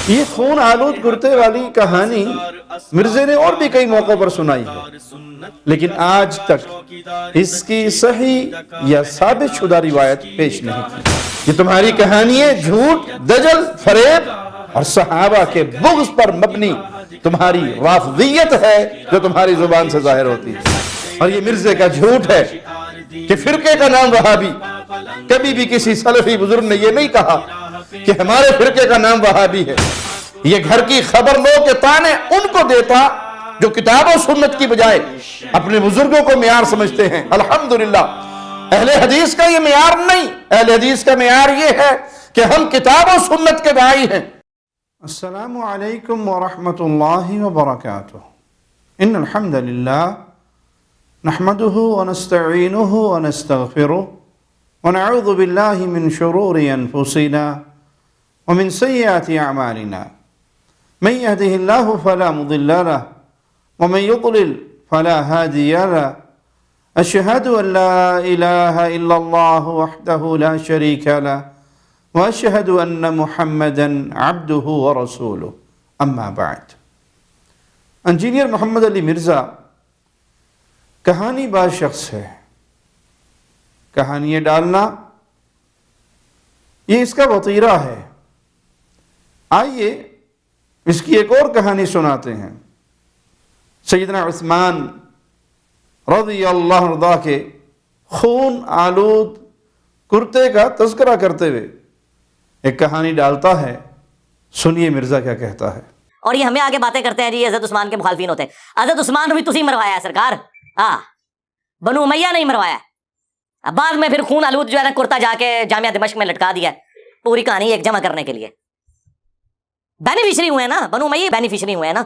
یہ خون آلود کرتے والی کہانی مرزے نے اور بھی کئی موقعوں پر سنائی ہے، لیکن آج تک اس کی صحیح یا ثابت شدہ روایت پیش نہیں کی۔ یہ تمہاری کہانیاں جھوٹ، دجل، فریب اور صحابہ کے بغض پر مبنی تمہاری رافضیت ہے جو تمہاری زبان سے ظاہر ہوتی ہے، اور یہ مرزے کا جھوٹ ہے کہ فرقے کا نام وہابی۔ کبھی بھی کسی سلفی بزرگ نے یہ نہیں کہا کہ ہمارے فرقے کا نام وہابی ہے۔ یہ گھر کی خبر لو کے تانے ان کو دیتا جو کتاب و سنت کی بجائے اپنے بزرگوں کو معیار سمجھتے ہیں۔ الحمدللہ اہل حدیث کا یہ معیار نہیں، اہل حدیث کا معیار یہ ہے کہ ہم کتاب و سنت کے داعی ہیں۔ السلام علیکم ورحمۃ اللہ وبرکاتہ۔ ان الحمدللہ نحمده ونستعینه ونستغفره ونعوذ باللہ من شرور انفسنا ومن سیئات اعمالنا من يهده الله فلا مضل له ومن يضلل فلا هادي له أشهد أن لا إله إلا الله وحده لا شريك له وأشهد أن محمدا عبده ورسوله أما بعد۔ انجینئر محمد علی مرزا کہانی باز شخص ہے۔ کہانیاں ڈالنا یہ اس کا وطیرہ ہے۔ آئیے اس کی ایک اور کہانی سناتے ہیں۔ سیدنا عثمان رضی اللہ عنہ کے خون آلود کرتے کا تذکرہ کرتے ہوئے ایک کہانی ڈالتا ہے، سنیے مرزا کیا کہتا ہے۔ اور یہ ہمیں آگے باتیں کرتے ہیں جی حضرت عثمان کے مخالفین ہوتے ہیں۔ حضرت عثمان بھی تسی مروایا ہے سرکار، بنو امیہ نہیں مروایا ہے۔ بعد میں پھر خون آلود جو ہے نا کرتا جا کے جامعہ دمشق میں لٹکا دیا ہے، پوری کہانی ایک جمع کرنے کے لیے۔ بینیفیشری ہوئے ہیں نا، بنو امیہ بینیفیشری ہوئے ہیں نا۔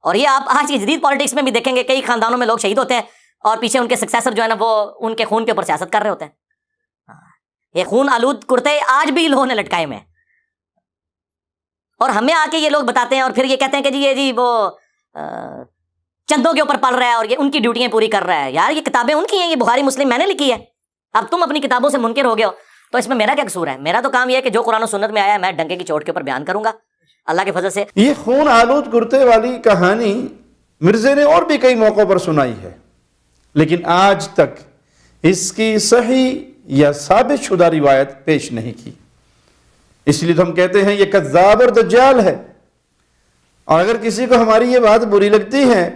اور یہ آپ آج کی جدید پالیٹکس میں بھی دیکھیں گے، کئی خاندانوں میں لوگ شہید ہوتے ہیں اور پیچھے ان کے سکسیسر جو ہے نا وہ ان کے خون کے اوپر سیاست کر رہے ہوتے ہیں۔ یہ خون آلود کرتے آج بھی لوگوں نے لٹکائے میں، اور ہمیں آ کے یہ لوگ بتاتے ہیں اور پھر یہ کہتے ہیں کہ جی یہ جی وہ چندوں کے اوپر پڑھ رہا ہے اور یہ ان کی ڈیوٹیاں پوری کر رہا ہے۔ یار یہ کتابیں ان کی ہیں، یہ بخاری مسلم میں نے لکھی ہے، اب تم اپنی کتابوں سے منکر ہو گئے ہو تو اس میں میرا کیا قصور ہے؟ میرا تو کام یہ ہے کہ جو قرآن و سنت میں آیا ہے میں ڈنکے کی چوٹ کے اوپر بیان کروں گا اللہ کے فضل سے۔ یہ خون آلود کرتے والی کہانی مرزے نے اور بھی کئی موقعوں پر سنائی ہے، لیکن آج تک اس کی صحیح یا ثابت شدہ روایت پیش نہیں کی۔ اس لیے تو ہم کہتے ہیں یہ کذاب اور دجال ہے۔ اور اگر کسی کو ہماری یہ بات بری لگتی ہے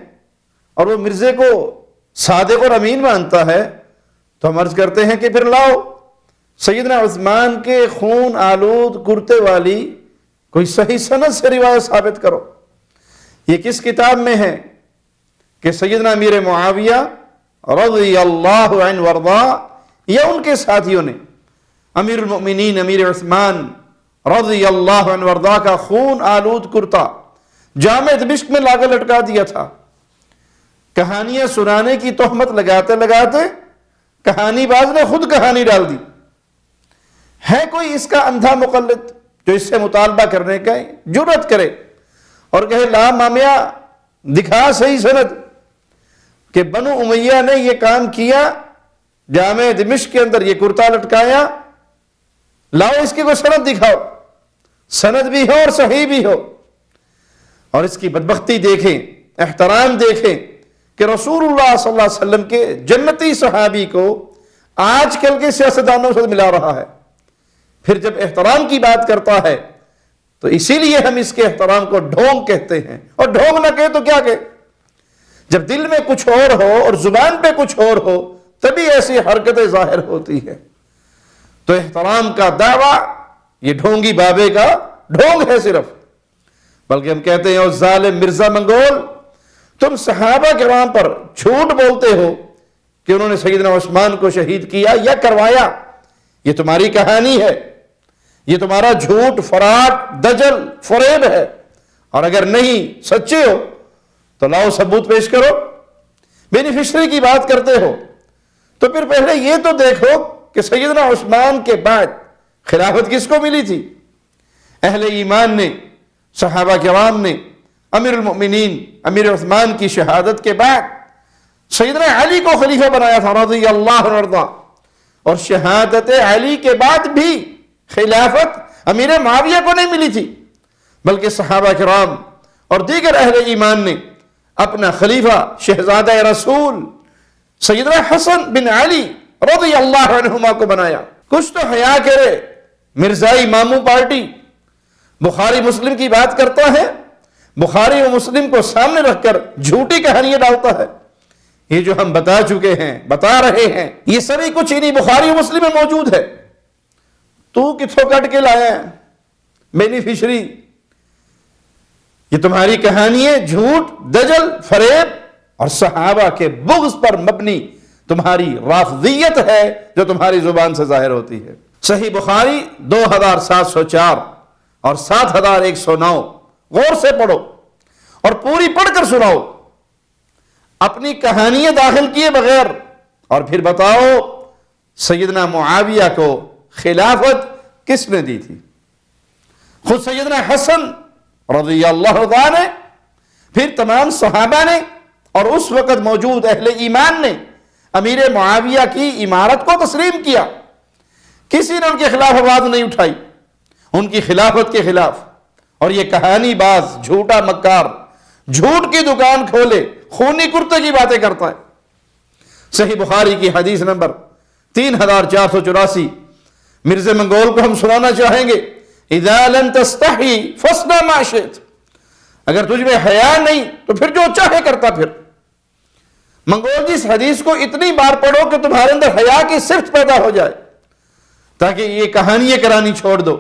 اور وہ مرزے کو صادق اور امین مانتا ہے تو ہم عرض کرتے ہیں کہ پھر لاؤ سیدنا عثمان کے خون آلود کرتے والی کوئی صحیح سند سے روایت ثابت کرو۔ یہ کس کتاب میں ہے کہ سیدنا امیر معاویہ رضی اللہ عنہ وارضا یا ان کے ساتھیوں نے امیر المؤمنین امیر عثمان رضی اللہ عنہ وارضا کا خون آلود کرتا جامع دمشق میں لا کر لٹکا دیا تھا؟ کہانیاں سنانے کی تہمت لگاتے لگاتے کہانی باز نے خود کہانی ڈال دی۔ ہے کوئی اس کا اندھا مقلد جو اس سے مطالبہ کرنے کا جرأت کرے اور کہے لا مامیہ دکھا صحیح سند کہ بنو امیہ نے یہ کام کیا، جامع دمشق کے اندر یہ کرتا لٹکایا، لاؤ اس کی کوئی سند دکھاؤ، سند بھی ہو اور صحیح بھی ہو۔ اور اس کی بدبختی دیکھیں، احترام دیکھیں کہ رسول اللہ صلی اللہ علیہ وسلم کے جنتی صحابی کو آج کل کے سیاستدانوں سے ملا رہا ہے۔ پھر جب احترام کی بات کرتا ہے تو اسی لیے ہم اس کے احترام کو ڈھونگ کہتے ہیں، اور ڈھونگ نہ کہے تو کیا کہے؟ جب دل میں کچھ اور ہو اور زبان پہ کچھ اور ہو تبھی ایسی حرکتیں ظاہر ہوتی ہیں۔ تو احترام کا دعویٰ یہ ڈھونگی بابے کا ڈھونگ ہے صرف، بلکہ ہم کہتے ہیں او ظالم مرزا منگول، تم صحابہ کرام پر جھوٹ بولتے ہو کہ انہوں نے سیدنا عثمان کو شہید کیا یا کروایا۔ یہ تمہاری کہانی ہے، یہ تمہارا جھوٹ، فراڈ، دجل، فریب ہے، اور اگر نہیں سچے ہو تو لاؤ ثبوت پیش کرو۔ بینیفیشری کی بات کرتے ہو تو پھر پہلے یہ تو دیکھو کہ سیدنا عثمان کے بعد خلافت کس کو ملی تھی؟ اہل ایمان نے، صحابہ کرام نے امیر المؤمنین امیر عثمان کی شہادت کے بعد سیدنا علی کو خلیفہ بنایا تھا رضی اللہ عنہ، اور شہادت علی کے بعد بھی خلافت امیر معاویہ کو نہیں ملی تھی، بلکہ صحابہ کرام اور دیگر اہل ایمان نے اپنا خلیفہ شہزادہ رسول سیدنا حسن بن علی رضی اللہ عنہما کو بنایا۔ کچھ تو حیا کرے، مرزائی ماموں پارٹی بخاری مسلم کی بات کرتا ہے، بخاری و مسلم کو سامنے رکھ کر جھوٹی کہانیاں ڈالتا ہے۔ یہ جو ہم بتا چکے ہیں، بتا رہے ہیں، یہ سبھی کچھ انہی بخاری و مسلم میں موجود ہے۔ تو کتھوں کٹ کے لایا ہے بینیفیشری؟ یہ تمہاری کہانی ہے جھوٹ، دجل، فریب اور صحابہ کے بغض پر مبنی تمہاری رافضیت ہے جو تمہاری زبان سے ظاہر ہوتی ہے۔ صحیح بخاری 2704 اور 7109 غور سے پڑھو اور پوری پڑھ کر سناؤ، اپنی کہانیاں داخل کیے بغیر، اور پھر بتاؤ سیدنا معاویہ کو خلافت کس نے دی تھی؟ خود سیدنا حسن رضی اللہ عنہ نے، پھر تمام صحابہ نے، اور اس وقت موجود اہل ایمان نے امیر معاویہ کی امارت کو تسلیم کیا۔ کسی نے ان کے خلاف آواز نہیں اٹھائی، ان کی خلافت کے خلاف۔ اور یہ کہانی باز، جھوٹا مکار، جھوٹ کی دکان کھولے، خونی کرتے کی باتیں کرتا ہے۔ صحیح بخاری کی حدیث نمبر 3484 مرزا منگول کو ہم سنانا چاہیں گے، اذا لن تستحی فاصنع ما شئت، اگر تجھ میں حیا نہیں تو پھر جو چاہے کرتا پھر۔ منگول جی اس حدیث کو اتنی بار پڑھو کہ تمہارے اندر حیا کی صفت پیدا ہو جائے، تاکہ یہ کہانیاں کرانی چھوڑ دو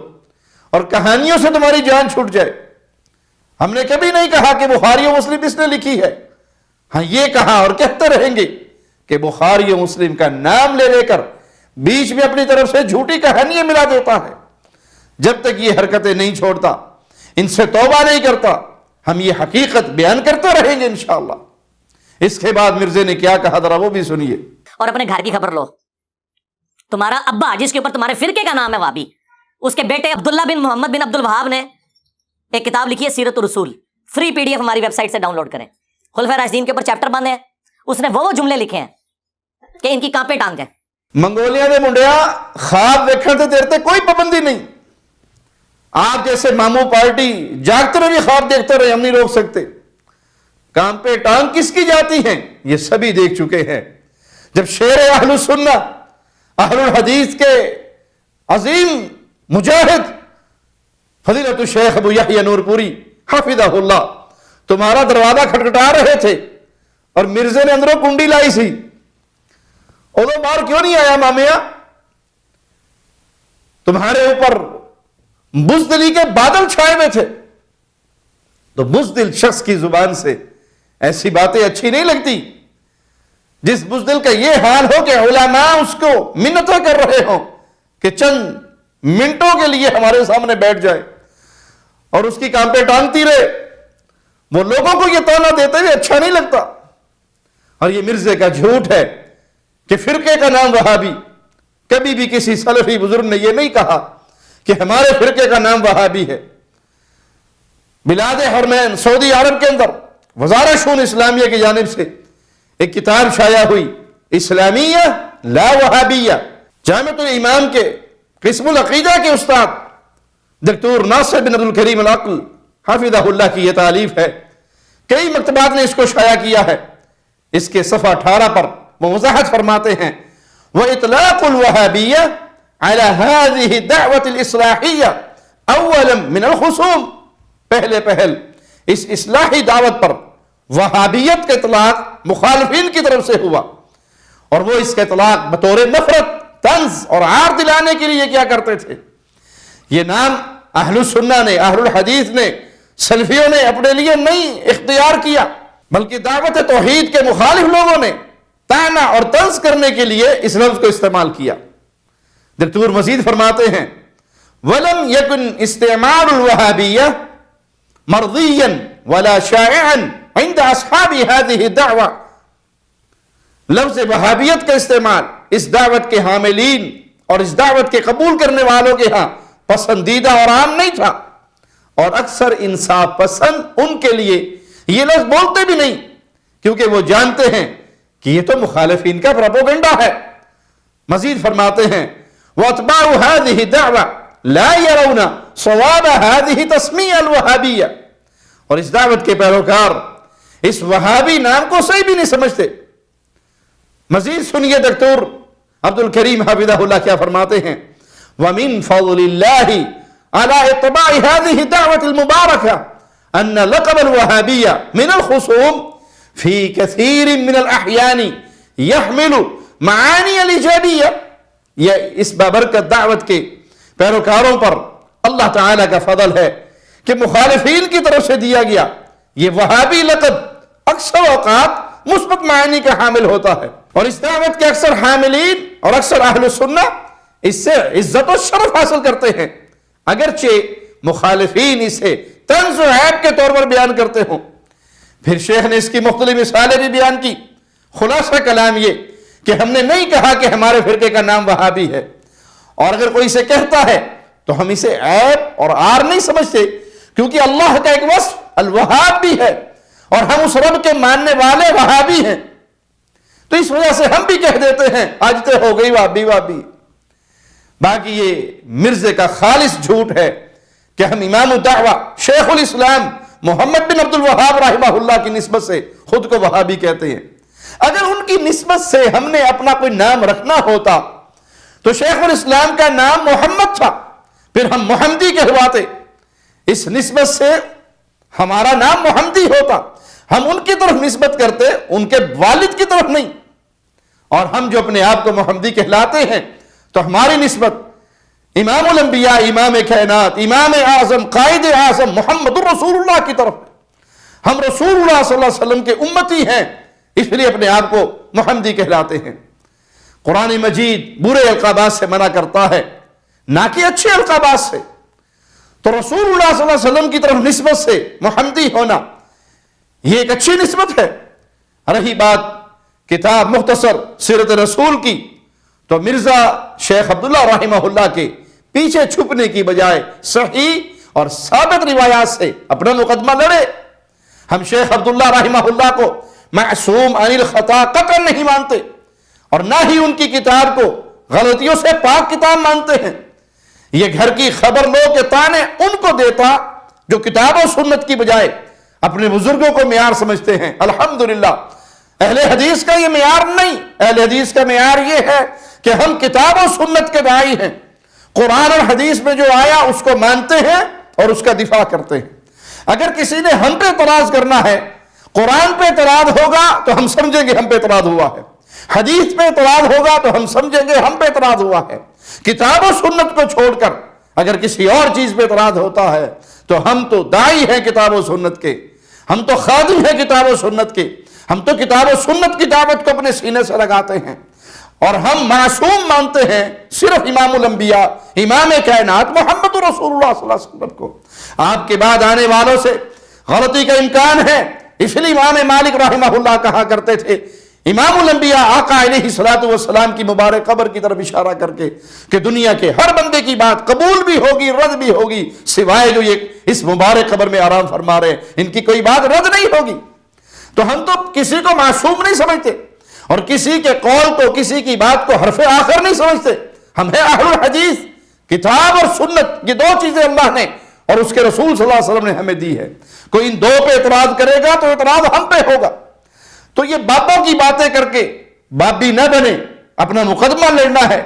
اور کہانیوں سے تمہاری جان چھوٹ جائے۔ ہم نے کبھی نہیں کہا کہ بخاری و مسلم اس نے لکھی ہے، ہاں یہ کہا اور کہتے رہیں گے کہ بخاری و مسلم کا نام لے لے کر بیچ میں اپنی طرف سے جھوٹی کہانیاں ملا دیتا ہے۔ جب تک یہ حرکتیں نہیں چھوڑتا، ان سے توبہ نہیں کرتا، ہم یہ حقیقت بیان کرتے رہیں گے انشاءاللہ۔ اس کے بعد مرزے نے کیا کہا ذرا وہ بھی سنیے۔ اور اپنے گھر کی خبر لو، تمہارا ابا جس کے اوپر تمہارے فرقے کا نام ہے وہابی، اس کے بیٹے عبداللہ بن محمد بن عبد الوہاب نے ایک کتاب لکھی ہے سیرت الرسول، فری پی ڈی ایف ہماری ویب سائٹ سے ڈاؤن لوڈ کریں۔ خلفائے راشدین کے اوپر چیپٹر باندھے ہیں، اس نے وہ جملے لکھے ہیں کہ ان کی کانپے ٹانگ ہے۔ منگولیا دے منڈیا خواب دیکھنے تے دیر تے کوئی پابندی نہیں۔ آپ جیسے ماموں پارٹی جاگتے رہے خواب دیکھتے رہے، ہم نہیں روک سکتے۔ کام پہ ٹانگ کس کی جاتی ہیں یہ سبھی دیکھ چکے ہیں۔ جب شیر اہل السنہ اہل الحدیث کے عظیم مجاہد فضیلت الشیخ ابو یحییٰ نور پوری حفظہ اللہ تمہارا دروازہ کھٹکھٹا رہے تھے اور مرزے نے اندروں کنڈی لائی سی، ادو باہر کیوں نہیں آیا مامیا؟ تمہارے اوپر بزدلی کے بادل چھائے ہوئے تھے، تو بزدل شخص کی زبان سے ایسی باتیں اچھی نہیں لگتی۔ جس بزدل کا یہ حال ہو کہ علماء اس کو منتیں کر رہے ہوں کہ چند منٹوں کے لیے ہمارے سامنے بیٹھ جائے اور اس کی کانپیں ٹانگتی رہے، وہ لوگوں کو یہ تانا دیتے ہوئے اچھا نہیں لگتا۔ اور یہ مرزے کا جھوٹ ہے کہ فرقے کا نام وہابی، کبھی بھی کسی سلفی بزرگ نے یہ نہیں کہا کہ ہمارے فرقے کا نام وہابی ہے۔ بلاد حرمین سعودی عرب کے اندر وزارت شؤون اسلامیہ کی جانب سے ایک کتاب شائع ہوئی، اسلامیہ لا وہابیہ، جامعۃ الامام کے قسم العقیدہ کے استاد دکتور ناصر بن عبد الکریم العقل حفظہ اللہ کی یہ تالیف ہے۔ کئی مکتبات نے اس کو شائع کیا ہے۔ اس کے صفحہ 18 پر وہ وضاحت فرماتے ہیں، وَإِطْلَاقُ الْوَهَابِيَّةِ عَلَى هَذِهِ الدَّعْوَةِ الْإِصْلَاحِيَّةِ أَوَّلًا مِنَ الْخُصُومِ، پہلے اس اصلاحی دعوت پر وہابیت کا اطلاق مخالفین کی طرف سے ہوا، اور وہ اس کا اطلاق بطور نفرت، طنز اور عار دلانے کے لیے کیا کرتے تھے۔ یہ نام اہل السنہ نے، اہل الحدیث نے، سلفیوں نے اپنے لیے نہیں اختیار کیا، بلکہ دعوت توحید کے مخالف لوگوں نے طعنہ اور طنز کرنے کے لیے اس لفظ کو استعمال کیا۔ دکتور مزید فرماتے ہیں، وَلَمْ يَكُنْ اسْتِعْمَالُ الْوَهَابِيَّةِ مَرْضِيًّا وَلَا شَائِعًا عِنْدَ أَصْحَابِ هَذِهِ الدَّعْوَةِ، لفظ وہابیت کا استعمال اس دعوت کے حاملین اور اس دعوت کے قبول کرنے والوں کے ہاں پسندیدہ اور عام نہیں تھا، اور اکثر انصاف پسند ان کے لیے یہ لفظ بولتے بھی نہیں، کیونکہ وہ جانتے ہیں کہ یہ تو مخالفین کا پروپیگنڈا ہے۔ مزید فرماتے ہیں، وَأَتْبَاعُ هَذِهِ الدَّعْوَةِ لا يرون صواب هذه تسمیہ الوہابیہ، اور اس دعوت کے پیروکار اس وہابی نام کو صحیح بھی نہیں سمجھتے۔ مزید سنیے دکتور عبد الکریم حفظہ اللہ کیا فرماتے ہیں، وَمِن فَضْلِ اللَّهِ عَلَىٰ اتباع هذه الدعوة المباركة أن لقب الوهابية من الخصوم في كثير من الأحيان يحمل معاني الإيجابية۔ یہ اس بابرکت دعوت کے پیروکاروں پر اللہ تعالیٰ کا فضل ہے کہ مخالفین کی طرف سے دیا گیا یہ وہابی لقب اکثر اوقات مثبت معنی کا حامل ہوتا ہے، اور اس دعوت کے اکثر حاملین اور اکثر اہل سنت اس سے عزت و شرف حاصل کرتے ہیں، اگرچہ مخالفین اسے طنز و عیب کے طور پر بیان کرتے ہوں۔ پھر شیخ نے اس کی مختلف مثالیں بھی بیان کی۔ خلاصہ کلام یہ کہ ہم نے نہیں کہا کہ ہمارے فرقے کا نام وہابی ہے، اور اگر کوئی اسے کہتا ہے تو ہم اسے عیب اور عار نہیں سمجھتے، کیونکہ اللہ کا ایک وصف الوہاب بھی ہے، اور ہم اس رب کے ماننے والے وہابی ہیں، تو اس وجہ سے ہم بھی کہہ دیتے ہیں آج تو ہو گئی وہابی وہابی۔ باقی یہ مرزے کا خالص جھوٹ ہے کہ ہم امام الدعوہ شیخ الاسلام محمد بن عبد الوہاب رحمہ اللہ کی نسبت سے خود کو وہابی کہتے ہیں۔ اگر ان کی نسبت سے ہم نے اپنا کوئی نام رکھنا ہوتا تو شیخ الاسلام کا نام محمد تھا، پھر ہم محمدی کہلواتے، اس نسبت سے ہمارا نام محمدی ہوتا، ہم ان کی طرف نسبت کرتے، ان کے والد کی طرف نہیں، اور ہم جو اپنے آپ کو محمدی کہلاتے ہیں تو ہماری نسبت امام الانبیاء، امام کائنات، امام اعظم، قائد اعظم محمد الرسول اللہ کی طرف ہے۔ ہم رسول اللہ صلی اللہ علیہ وسلم کے امتی ہیں، اس لیے اپنے آپ کو محمدی کہلاتے ہیں۔ قرآن مجید برے القابات سے منع کرتا ہے، نہ کہ اچھے القابات سے، تو رسول اللہ صلی اللہ علیہ وسلم کی طرف نسبت سے محمدی ہونا یہ ایک اچھی نسبت ہے۔ رہی بات کتاب مختصر سیرت رسول کی، تو مرزا شیخ عبداللہ رحمہ اللہ کے پیچھے چھپنے کی بجائے صحیح اور ثابت روایات سے اپنا مقدمہ لڑے۔ ہم شیخ عبداللہ رحمہ اللہ کو معصوم عن الخطا قطعا نہیں مانتے، اور نہ ہی ان کی کتاب کو غلطیوں سے پاک کتاب مانتے ہیں۔ یہ گھر کی خبر لو کے تانے ان کو دیتا جو کتاب و سنت کی بجائے اپنے بزرگوں کو معیار سمجھتے ہیں۔ الحمدللہ اہل حدیث کا یہ معیار نہیں، اہل حدیث کا معیار یہ ہے کہ ہم کتاب و سنت کے داعی ہیں، قرآن اور حدیث میں جو آیا اس کو مانتے ہیں اور اس کا دفاع کرتے ہیں۔ اگر کسی نے ہم پہ اعتراض کرنا ہے، قرآن پہ اعتراض ہوگا تو ہم سمجھیں گے ہم پہ اعتراض ہوا ہے، حدیث پہ اعتراض ہوگا تو ہم سمجھیں گے ہم پہ اعتراض ہوا ہے۔ کتاب و سنت کو چھوڑ کر اگر کسی اور چیز پہ اعتراض ہوتا ہے تو ہم تو داعی ہیں کتاب و سنت کے، ہم تو خادم ہیں کتاب و سنت کے، ہم تو کتاب و سنت کی دعوت کو اپنے سینے سے لگاتے ہیں، اور ہم معصوم مانتے ہیں صرف امام الانبیاء، امام کائنات محمد رسول اللہ صلی اللہ علیہ وسلم کو۔ آپ کے بعد آنے والوں سے غلطی کا امکان ہے، اس لیے امام مالک رحمہ اللہ کہا کرتے تھے امام الانبیاء آقا علیہ الصلوۃ والسلام کی مبارک قبر کی طرف اشارہ کر کے کہ دنیا کے ہر بندے کی بات قبول بھی ہوگی رد بھی ہوگی، سوائے جو یہ اس مبارک قبر میں آرام فرما رہے ہیں، ان کی کوئی بات رد نہیں ہوگی۔ تو ہم تو کسی کو معصوم نہیں سمجھتے، اور کسی کے قول کو، کسی کی بات کو حرف آخر نہیں سمجھتے۔ ہم ہیں اہل الحدیث، کتاب اور سنت، یہ دو چیزیں اللہ نے اور اس کے رسول صلی اللہ علیہ وسلم نے ہمیں دی ہے۔ کوئی ان دو پہ اعتراض کرے گا تو اعتراض ہم پہ ہوگا۔ تو یہ باپوں کی باتیں کر کے بابی نہ بنے، اپنا مقدمہ لڑنا ہے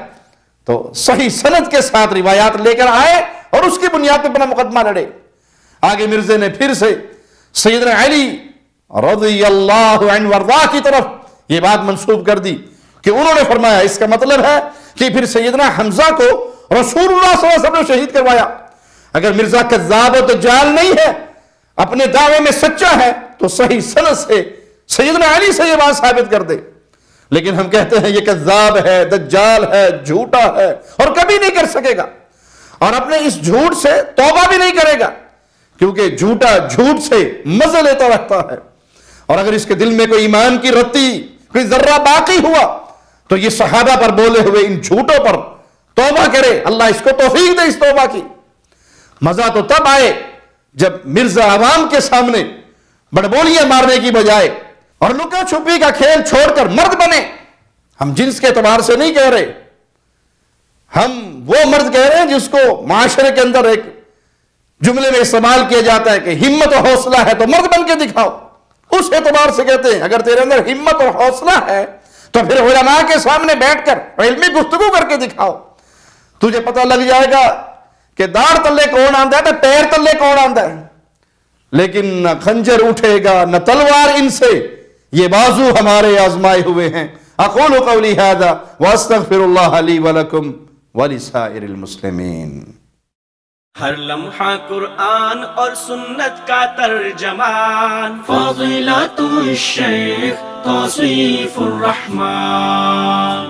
تو صحیح سند کے ساتھ روایات لے کر آئے اور اس کی بنیاد پہ اپنا مقدمہ لڑے۔ آگے مرزے نے پھر سے سیدنا علی رضی اللہ عنہ وارضاہ کی طرف یہ بات منسوب کر دی کہ انہوں نے فرمایا، اس کا مطلب ہے کہ پھر سیدنا حمزہ کو رسول اللہ صلی اللہ علیہ وسلم نے شہید کروایا۔ اگر مرزا کذاب و دجال نہیں ہے، اپنے دعوے میں سچا ہے، تو صحیح سند سے سیدنا علی سے یہ بات ثابت کر دے۔ لیکن ہم کہتے ہیں یہ کذاب ہے، دجال ہے، جھوٹا ہے، اور کبھی نہیں کر سکے گا، اور اپنے اس جھوٹ سے توبہ بھی نہیں کرے گا، کیونکہ جھوٹا جھوٹ سے مزہ لیتا رہتا ہے، اور اگر اس کے دل میں کوئی ایمان کی رتی، کوئی ذرہ باقی ہوا تو یہ صحابہ پر بولے ہوئے ان جھوٹوں پر توبہ کرے، اللہ اس کو توفیق دے اس توبہ کی۔ مزہ تو تب آئے جب مرزا عوام کے سامنے بڑبولیاں مارنے کی بجائے اور لکا چھپی کا کھیل چھوڑ کر مرد بنے۔ ہم جنس کے اعتبار سے نہیں کہہ رہے، ہم وہ مرد کہہ رہے ہیں جس کو معاشرے کے اندر ایک جملے میں استعمال کیا جاتا ہے کہ ہمت و حوصلہ ہے تو مرد بن کے دکھاؤ. اس اعتبار سے کہتے ہیں اگر تیرے اندر ہمت اور حوصلہ ہے تو پھر علماء کے سامنے بیٹھ کر علمی گفتگو کر کے دکھاؤ. تجھے پتہ لگ جائے گا کہ داڑ تلے کون آندا ہے تو پیر تلے کون آندا ہے. لیکن نہ خنجر اٹھے گا نہ تلوار ان سے، یہ بازو ہمارے آزمائے ہوئے ہیں. اقول قولی ھذا واستغفر اللہ لی ولکم ولسائر المسلمین. ہر لمحہ قرآن اور سنت کا ترجمان، فضیلت الشیخ توصیف الرحمان.